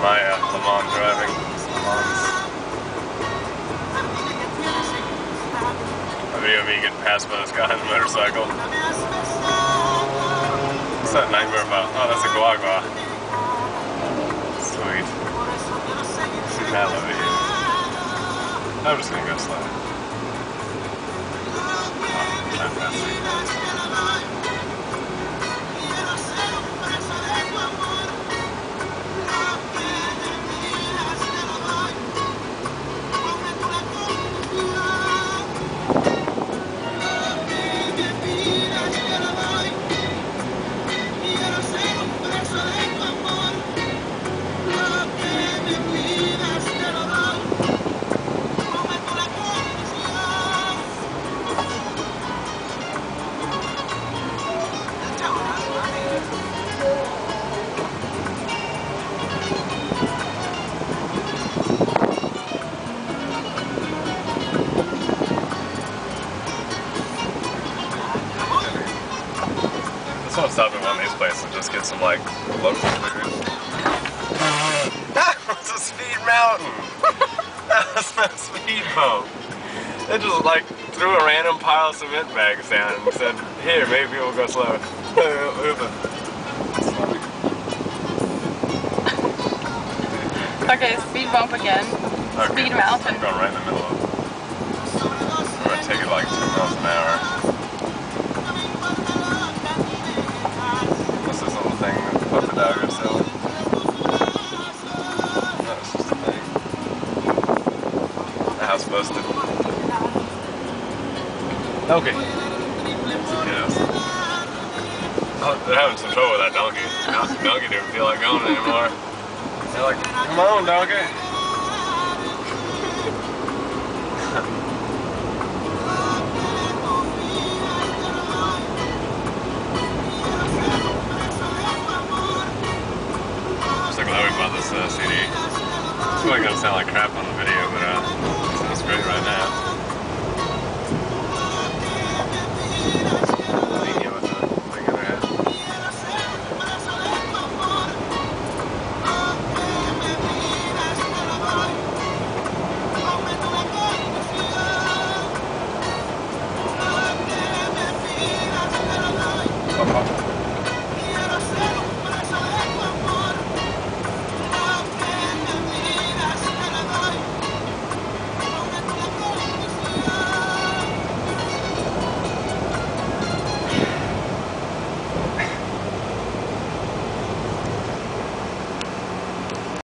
my Le Mans driving. Le Mans. A video of me getting passed by this guy on a motorcycle. What's that nightmare about? Oh, that's a guagua. Sweet. I love it here. I'm just gonna go slow. I just want to stop at one of these places and just get some, like, local food. That was a speed mountain! That was no speed bump. They just, like, threw a random pile of cement bags down and said, here, maybe we'll go slow. Okay, speed bump again. Okay, Speed mountain. I'm going right in the middle of it. I'm going to take it like 2 miles an hour. What's this little thing that Puppet Dog is selling? No, it's just a thing. The house busted. Okay. Yes. Oh, they're having some trouble with that donkey. Donkey didn't feel like going anymore. They're like, come on, donkey. So glad we bought this CD. It's probably gonna sound like crap on the video, but it sounds great right now.